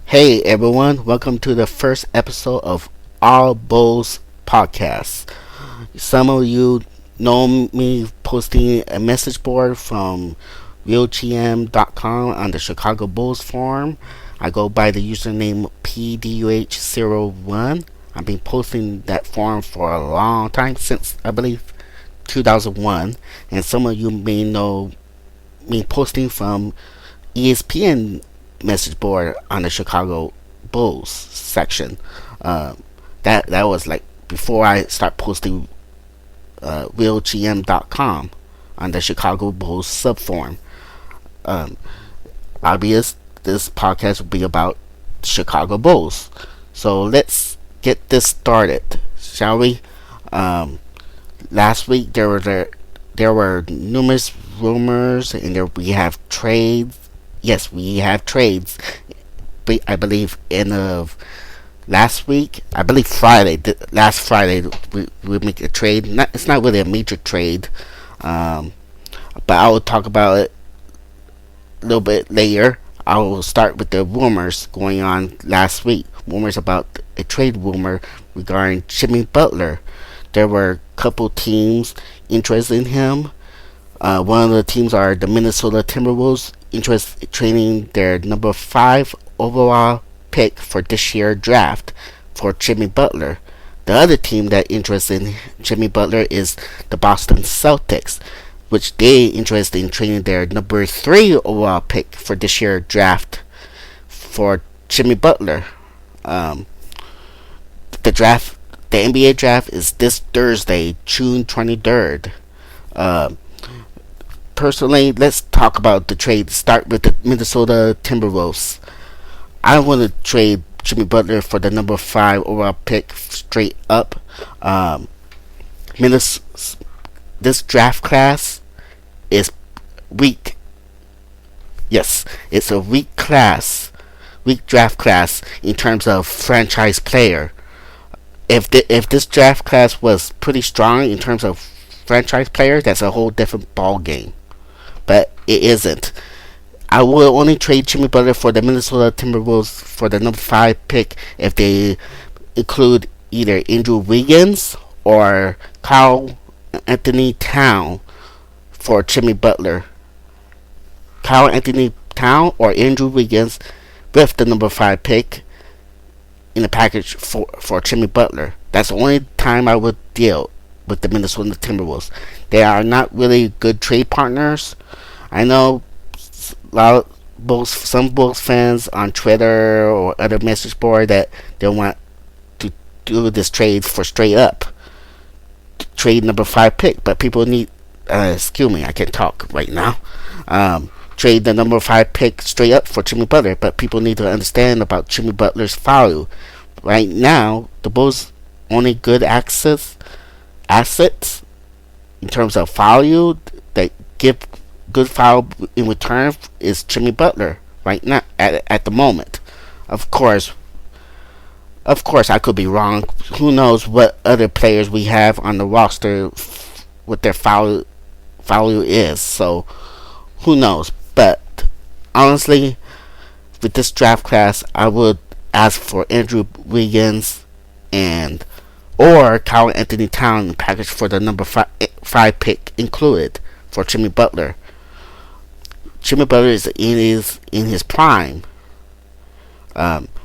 Hey everyone, welcome to the first episode of All Bulls Podcast. Some of you know me posting a message board from realgm.com on the Chicago Bulls forum. I go by the username PDUH01. I've been posting that forum for a long time, since I believe 2001. And some of you may know me posting from ESPN message board on the Chicago Bulls section. Uh, that was like before I start posting realgm.com on the Chicago Bulls subforum. Um, obvious, this podcast will be about Chicago Bulls. So let's get this started, shall we? Last week there were numerous rumors, and we have trades. Yes, we have trades. I believe end of last week. I believe Friday. Last Friday, we make a trade. It's not really a major trade, but I will talk about it a little bit later. I will start with the rumors going on last week. Rumors about a trade rumor regarding Jimmy Butler. There were a couple teams interested in him. One of the teams are the Minnesota Timberwolves, interested in trading their number 5 overall pick for this year's draft for Jimmy Butler. The other team that interested in Jimmy Butler is the Boston Celtics, which they interested in trading their number 3 overall pick for this year's draft for Jimmy Butler. The NBA draft is this Thursday, June 23rd. Personally, let's talk about the trade. Start with the Minnesota Timberwolves. I want to trade Jimmy Butler for the number 5 overall pick straight up. This draft class is weak. Yes, it's a weak draft class in terms of franchise player. If this draft class was pretty strong in terms of franchise player, that's a whole different ball game. But it isn't. I will only trade Jimmy Butler for the Minnesota Timberwolves for the number 5 pick if they include either Andrew Wiggins or Karl Anthony Towns for Jimmy Butler. Karl Anthony Towns or Andrew Wiggins with the number 5 pick in the package for Jimmy Butler. That's the only time I would deal with the Minnesota Timberwolves. They are not really good trade partners. I know some Bulls fans on Twitter or other message board that they want to do this trade for straight up trade number 5 pick, but people need excuse me, I can't talk right now. Trade the number 5 pick straight up for Jimmy Butler, but people need to understand about Jimmy Butler's value. Right now, the Bulls' only good assets in terms of value that give good value in return is Jimmy Butler right now at the moment. Of course I could be wrong. Who knows what other players we have on the roster, what their value is. So who knows? But honestly, with this draft class, I would ask for Andrew Wiggins or Karl Anthony Towns package for the number 5 pick included for Jimmy Butler. Jimmy Butler is in his prime.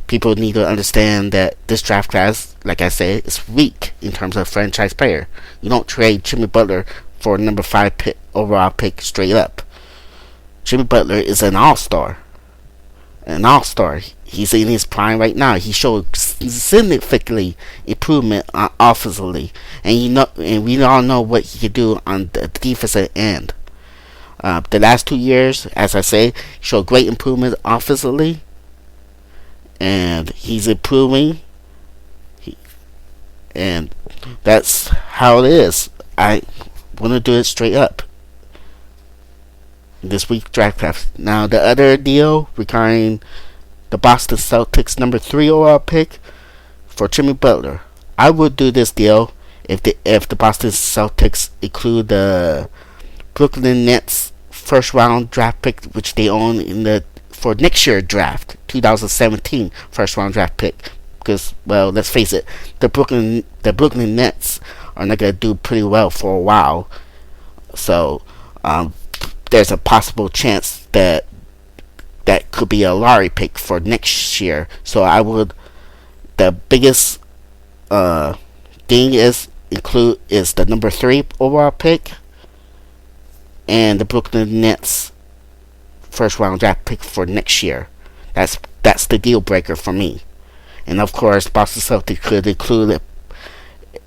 People need to understand that this draft class, like I said, is weak in terms of franchise player. You don't trade Jimmy Butler for number 5 overall pick straight up. Jimmy Butler is an all-star. He's in his prime right now. He showed significantly improvement offensively, and we all know what he can do on the defensive end. The last 2 years, as I say, showed great improvement offensively, and he's improving. And that's how it is. I want to do it straight up. This week's draft class. Now, the other deal regarding the Boston Celtics number 3 overall pick for Jimmy Butler. I would do this deal if the Boston Celtics include the Brooklyn Nets first round draft pick, which they own for next year draft, 2017 first round draft pick. Because, well, let's face it, the Brooklyn Nets are not gonna do pretty well for a while. So there's a possible chance that that could be a lottery pick for next year. So the biggest thing is the number 3 overall pick and the Brooklyn Nets first round draft pick for next year. That's the deal breaker for me. And of course, Boston Celtics could include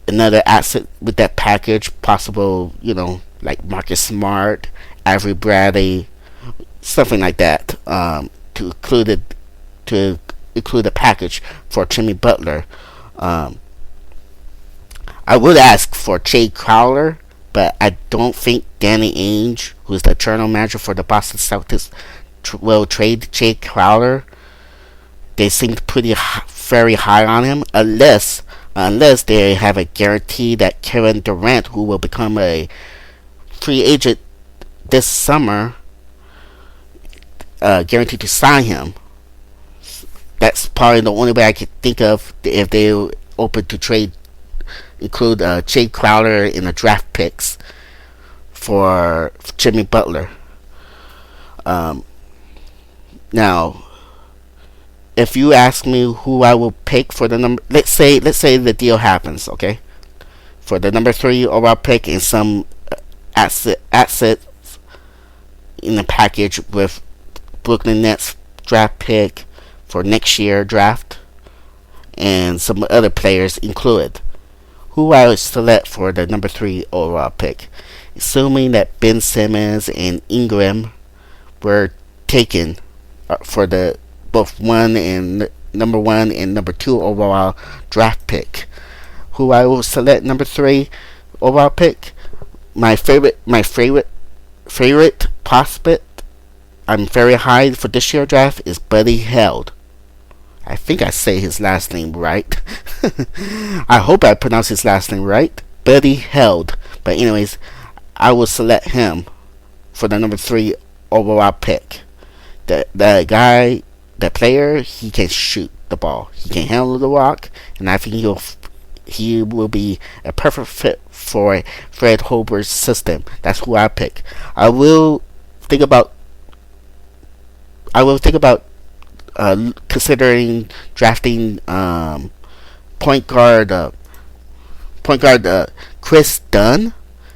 another asset with that package, possible, like Marcus Smart, Avery Bradley, something like that, to include a package for Jimmy Butler. I would ask for Jay Crowder, but I don't think Danny Ainge, who's the general manager for the Boston Celtics, will trade Jay Crowder. They seem very high on him, unless they have a guarantee that Kevin Durant, who will become a free agent this summer, guaranteed to sign him. That's probably the only way I could think of if they were open to trade, include Jay Crowder in the draft picks for Jimmy Butler. Now, if you ask me who I will pick for the number, let's say the deal happens, okay, for the number 3 overall pick and some assets in the package with Brooklyn Nets draft pick for next year draft and some other players included. Who I would select for the number 3 overall pick, assuming that Ben Simmons and Ingram were taken for the both number 1 and number 2 overall draft pick. Who I will select number 3 overall pick. My favorite prospect I'm very high for this year draft is Buddy Hield. I think I say his last name right. I hope I pronounce his last name right. Buddy Hield. But anyways, I will select him for the number 3 overall pick. The player, he can shoot the ball. He can handle the rock, and I think he will be a perfect fit for Fred Hoiberg's system. That's who I pick. I will think about considering drafting point guard Chris Dunn.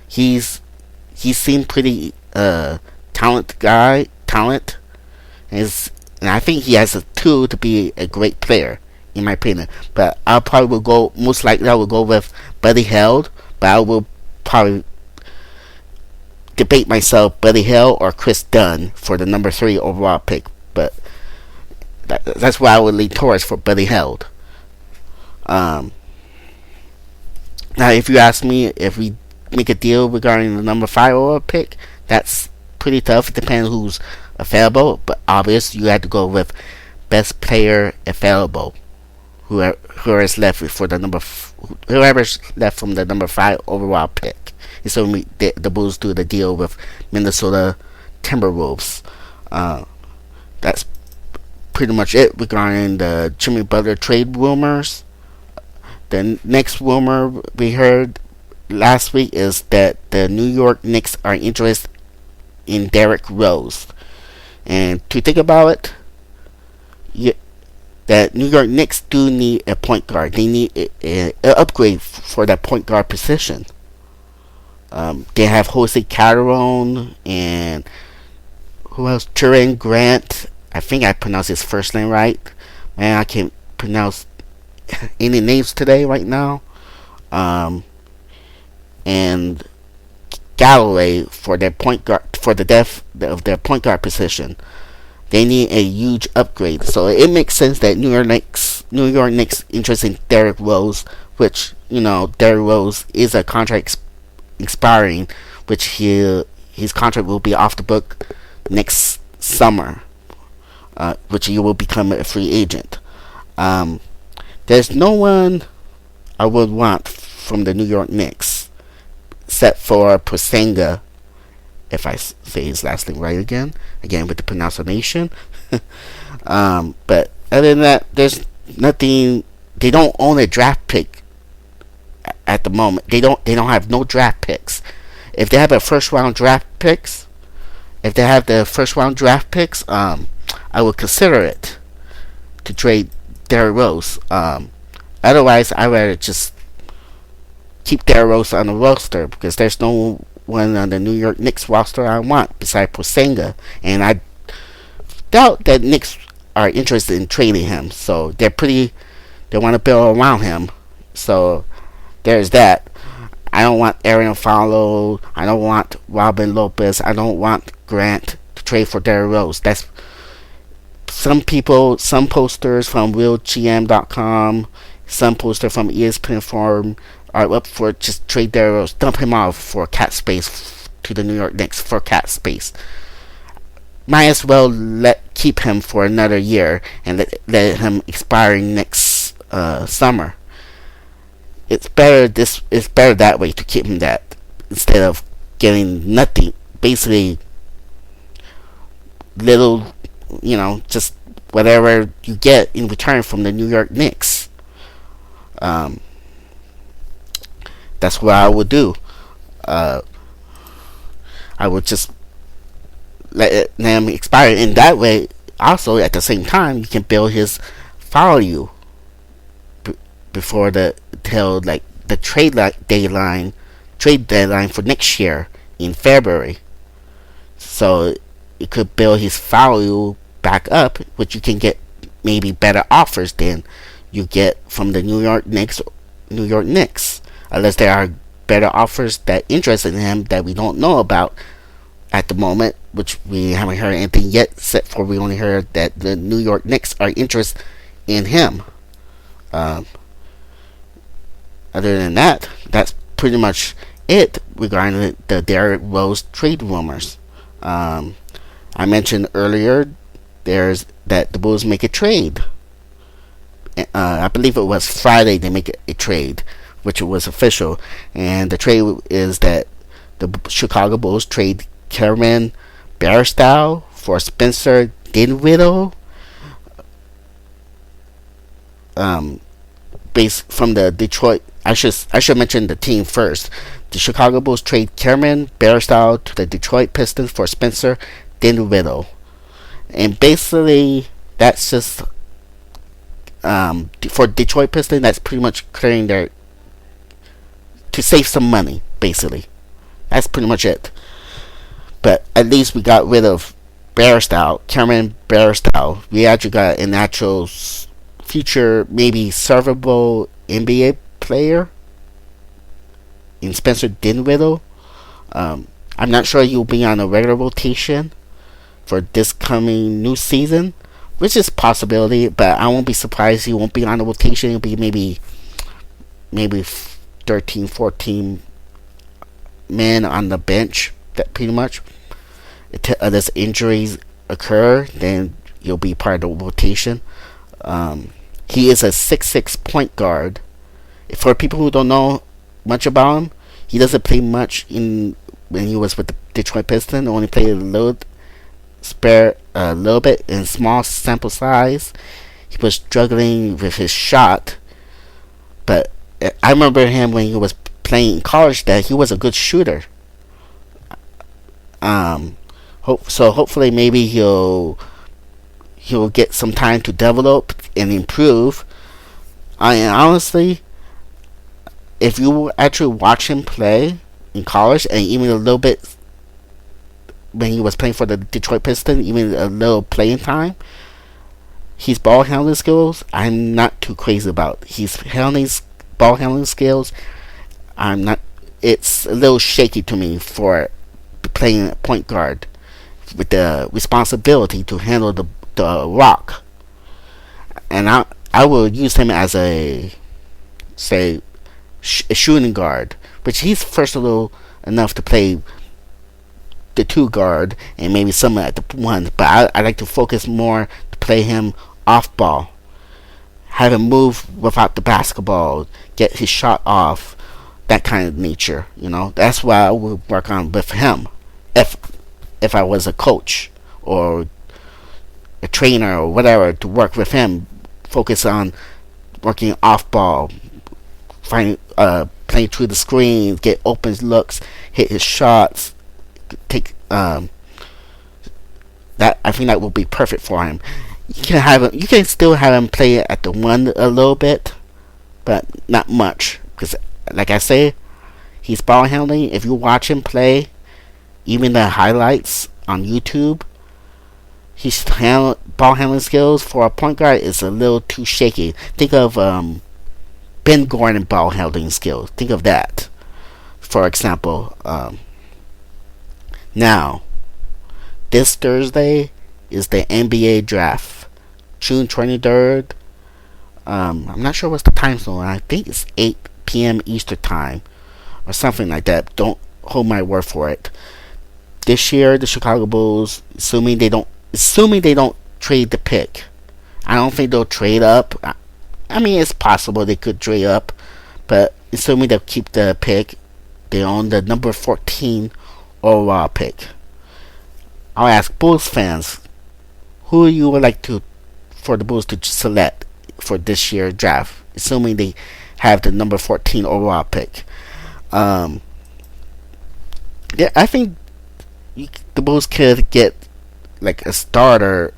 He seemed pretty talent, and I think he has a tool to be a great player, in my opinion. But I will go with Buddy Hield, but I will probably debate myself Buddy Hield or Chris Dunn for the number 3 overall pick. But that's why I would lean towards for Buddy Hield. Now, if you ask me if we make a deal regarding the number 5 overall pick, that's pretty tough. It depends who's available, but obvious you have to go with best player available. Whoever's left from the number 5 overall pick. And so the Bulls do the deal with Minnesota Timberwolves. That's pretty much it regarding the Jimmy Butler trade rumors. The next rumor we heard last week is that the New York Knicks are interested in Derrick Rose. And to think about it, that New York Knicks do need a point guard. They need an upgrade for that point guard position. They have Jose Calderon and who else? Turan Grant. I think I pronounced his first name right. Man, I can't pronounce any names today right now. And Galloway for their point guard, for the depth of their point guard position. They need a huge upgrade. So it makes sense that New York Knicks interested in Derrick Rose, which, Derrick Rose is a contract expiring, which his contract will be off the book next summer, which he will become a free agent. There's no one I would want from the New York Knicks except for Porzingis, if I say his last name right again with the pronunciation. But other than that, there's nothing. They don't own a draft pick at the moment. They don't have no draft picks. If they have a first round draft picks, if they have the first round draft picks, I would consider it to trade Derrick Rose. Otherwise, I rather just keep Derrick Rose on the roster because there's no one on the New York Knicks roster I want besides Porzingis, and I doubt that Knicks are interested in trading him. So they want to build around him. So there's that. I don't want Aaron Follow. I don't want Robin Lopez. I don't want Grant to trade for Derrick Rose. That's some people, some posters from RealGM.com, some poster from ESPN Forum are up for just trade Derrick Rose, dump him off for cap space to the New York Knicks for cap space. Might as well keep him for another year and let him expire next summer. It's better that way to keep him that instead of getting nothing, basically little, just whatever you get in return from the New York Knicks. That's what I would do. I would just let them expire. In that way, also at the same time, you can build his value before the trade deadline for next year in February. So it could build his value back up, which you can get maybe better offers than you get from the New York Knicks, unless there are better offers that interest in him that we don't know about at the moment, which we haven't heard anything yet, except for we only heard that the New York Knicks are interested in him. Other than that, that's pretty much it regarding the Derrick Rose trade rumors. I mentioned earlier there's that the Bulls make a trade. I believe it was Friday they make a trade, which was official, and the trade is that the Chicago Bulls trade Cameron Bairstow for Spencer Dinwiddie. Based from the Detroit, I should mention the team first. The Chicago Bulls trade Cameron Bairstow to the Detroit Pistons for Spencer Dinwiddie, and basically that's just for Detroit Pistons. That's pretty much clearing to save some money. Basically, that's pretty much it. But at least we got rid of Cameron Bairstow. We actually got an actual future, maybe servable NBA player in Spencer Dinwiddie. I'm not sure he'll be on a regular rotation for this coming new season, which is a possibility, but I won't be surprised he won't be on the rotation. He'll be maybe 13, 14 men on the bench. That pretty much, unless injuries occur, then he'll be part of the rotation. He is a 6'6" point guard. For people who don't know much about him, he doesn't play much when he was with the Detroit Pistons. Only played a little bit in small sample size. He was struggling with his shot, but I remember him when he was playing in college that he was a good shooter. So hopefully maybe he'll get some time to develop and improve. And honestly, if you actually watch him play in college, and even a little bit when he was playing for the Detroit Pistons, even a little playing time, his ball handling skills, I'm not too crazy about. His ball handling skills, it's a little shaky to me for playing point guard with the responsibility to handle the rock. And I will use him as a shooting guard, which he's versatile enough to play the 2 guard and maybe some at the 1. But I like to focus more to play him off ball, have him move without the basketball, get his shot off, that kind of nature. That's what I would work on with him if I was a coach or a trainer or whatever to work with him, focus on working off ball, finding playing through the screens, get open looks, hit his shots, take that. I think that will be perfect for him. You can have him. You can still have him play at the one a little bit, but not much because, like I say, he's ball handling. If you watch him play, even the highlights on YouTube, his ball handling skills for a point guard is a little too shaky. Think of Ben Gordon ball handling skills. Think of that, for example. Now, this Thursday is the NBA draft, June 23rd. I'm not sure what's the time zone. I think it's 8 p.m. Eastern time or something like that. Don't hold my word for it. This year, the Chicago Bulls, assuming they don't trade the pick, I don't think they'll trade up. I mean, it's possible they could trade up, but assuming they'll keep the pick, they own the number 14 overall pick. I'll ask Bulls fans, who you would like for the Bulls to select for this year's draft, assuming they have the number 14 overall pick. Yeah, I think the Bulls could get like a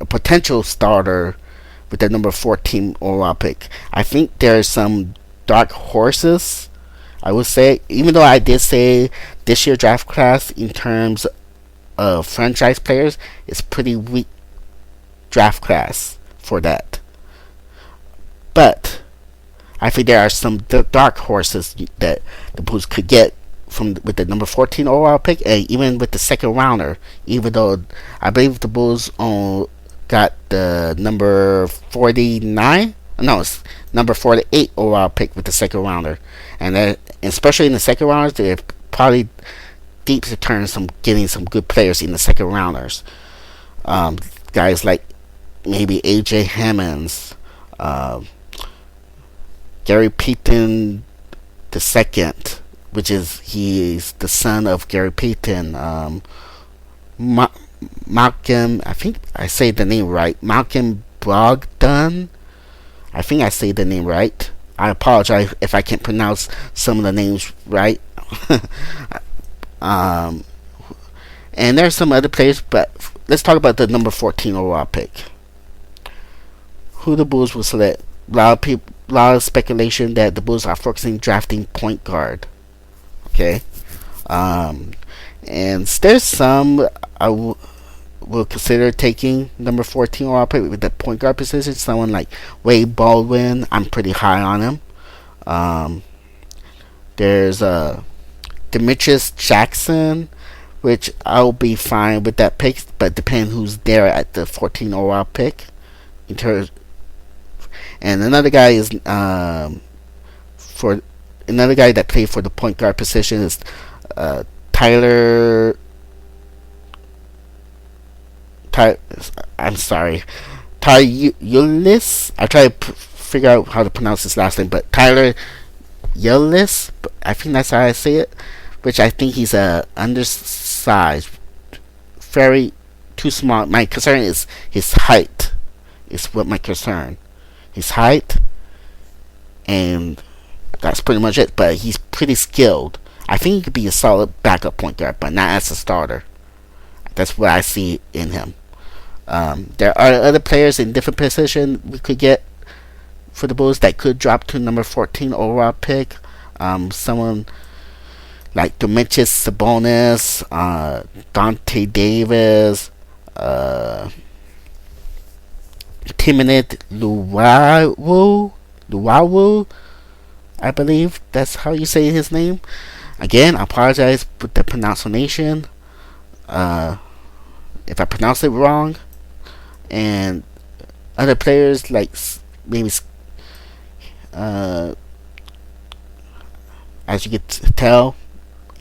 potential starter with the number 14 overall pick. I think there's some dark horses. I would say, even though I did say this year draft class in terms of franchise players, it's pretty weak draft class for that. But I think there are some dark horses that the Bulls could get with the number 14 overall pick, and even with the second rounder. Even though I believe the Bulls got the number 49, no, it's number 48 overall pick with the second rounder, and especially in the second rounders, they're probably deep to getting some good players in the second rounders. Guys like maybe AJ Hammonds, Gary Payton the second, which he's the son of Gary Payton. Malcolm, I think I say the name right. Malcolm Brogdon. I think I say the name right. I apologize if I can't pronounce some of the names right. And there's some other players, but let's talk about the number 14 overall pick. Who the Bulls will select? A lot of speculation that the Bulls are focusing drafting point guard. Okay, and there's some I will consider taking number 14 overall pick with the point guard position. Someone like Wade Baldwin, I'm pretty high on him. There's Demetrius Jackson, which I'll be fine with that pick, but depends who's there at the 14 overall pick. And another guy is for another guy that played for the point guard position is Tyler. I'm sorry, Ulis. I try to figure out how to pronounce his last name, but Tyler Ulis. I think that's how I say it. Which I think he's undersized, very too small. My concern is his height. Is what my concern. His height, and that's pretty much it. But he's pretty skilled. I think he could be a solid backup point guard, but not as a starter. That's what I see in him. There are other players in different positions we could get for the Bulls that could drop to number 14 overall pick. Someone like Domantas Sabonis, Dante Davis, Timothy Luwawu, I believe that's how you say his name. Again, I apologize with the pronunciation if I pronounce it wrong. And other players like maybe as you can tell,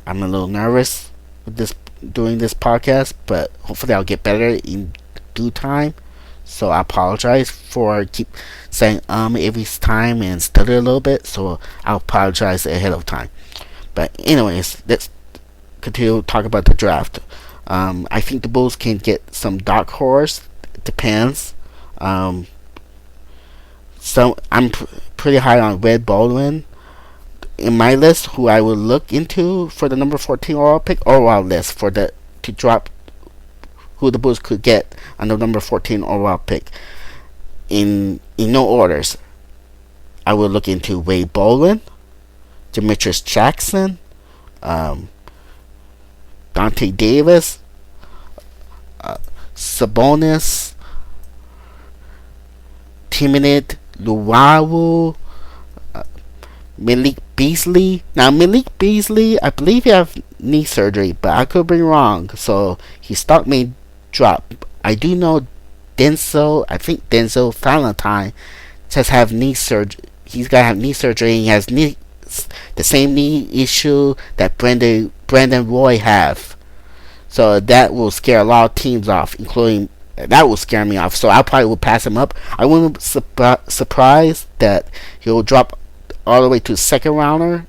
I'm a little nervous with doing this podcast, but hopefully I'll get better in due time. So I apologize for keep saying every time and stutter a little bit. So I'll apologize ahead of time. But anyways, let's continue to talk about the draft. I think the Bulls can get some dark horse. It depends. Um, so pretty high on Red Baldwin in my list. Who I will look into for the number 14 overall pick, overall list for the to drop who the Bulls could get on the number 14 overall pick. In no orders, I will look into Wade Baldwin, Demetrius Jackson, Dante Davis, Sabonis, Timothy Luwawu, Malik Beasley. Now, Malik Beasley, I believe he have knee surgery, but I could be wrong. So his stock may drop. I do know I think Denzel Valentine just have knee surgery. He's got to have knee surgery. And he has the same knee issue that Brandon Roy have. So that will scare a lot of teams off, including that will scare me off. So I probably will pass him up. I wouldn't be surprised that he'll drop all the way to second rounder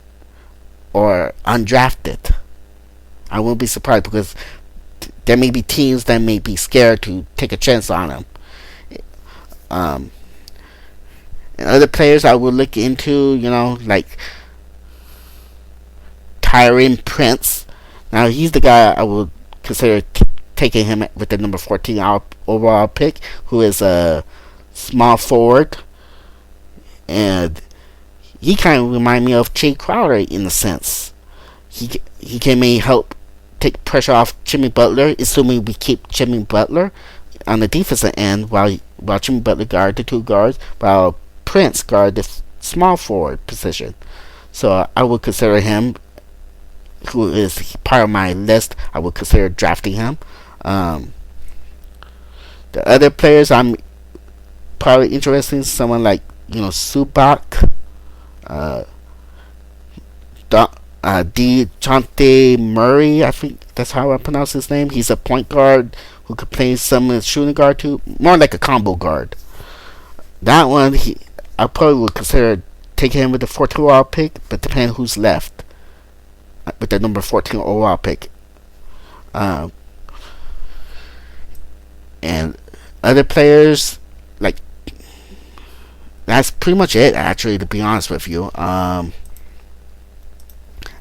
or undrafted. I won't be surprised because there may be teams that may be scared to take a chance on him. And other players I will look into, like Taurean Prince. Now he's the guy I would consider taking him with the number 14 overall pick, who is a small forward, and he kind of remind me of Jay Crowder in a sense. He can maybe help take pressure off Jimmy Butler, assuming we keep Jimmy Butler on the defensive end while Jimmy Butler guard the two guards, while Prince guard the small forward position. So I would consider him, who is part of my list. I would consider drafting him. The other players I'm probably interested in, someone like Zubac, DeJounte Murray, I think that's how I pronounce his name. He's a point guard who could play some shooting guard too, more like a combo guard. That one, I probably would consider taking him with the 14 overall pick, but depending who's left with the number 14 overall pick. And other players, like, that's pretty much it, actually, to be honest with you.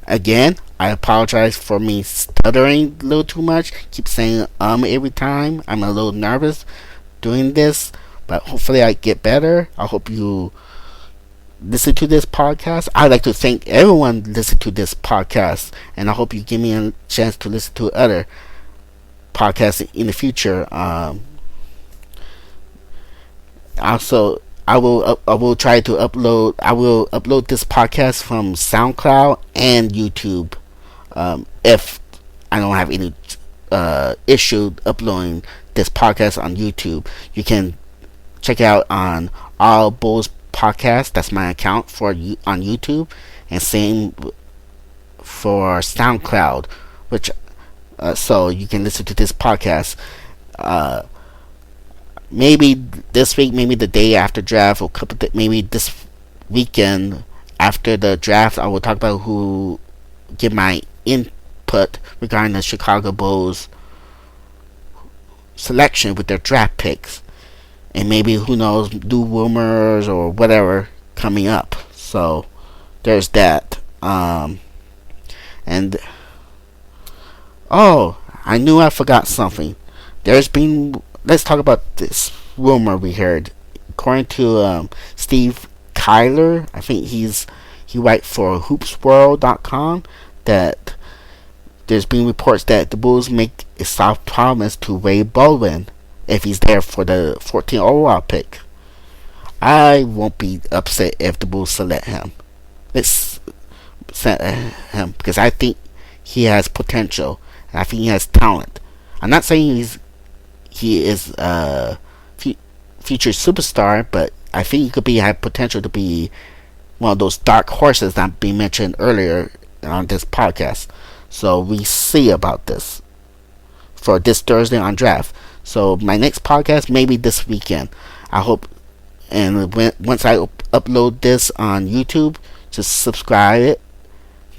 Again, I apologize for me stuttering a little too much. Keep saying every time. I'm a little nervous doing this, but hopefully I get better. I hope you listen to this podcast. I'd like to thank everyone listening to this podcast, and I hope you give me a chance to listen to other podcasts in the future. Also, I will try to upload. I will upload this podcast from SoundCloud and YouTube. If I don't have any issue uploading this podcast on YouTube, you can check out on All Bulls Podcast. That's my account on YouTube, and same for SoundCloud, which so you can listen to this podcast. Maybe this week, maybe the day after draft, or maybe this weekend after the draft, I will talk about who give my input regarding the Chicago Bulls selection with their draft picks, and maybe who knows, new rumors or whatever coming up. So there's that. And I knew I forgot something. Let's talk about this rumor we heard. According to Steve Kyler, I think he writes for hoopsworld.com, that there's been reports that the Bulls make a soft promise to Wade Baldwin if he's there for the 14th overall pick. I won't be upset if the Bulls select him. Let's select him because I think he has potential, and I think he has talent. I'm not saying he is a future superstar, but I think he have potential to be one of those dark horses that being mentioned earlier on this podcast. So we see about this for this Thursday on draft. So my next podcast maybe this weekend. I hope, and once I upload this on YouTube, just subscribe it.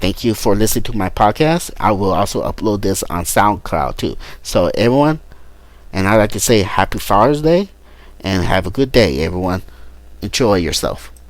Thank you for listening to my podcast. I will also upload this on SoundCloud too. So everyone, and I'd like to say Happy Father's Day, and have a good day, everyone. Enjoy yourself.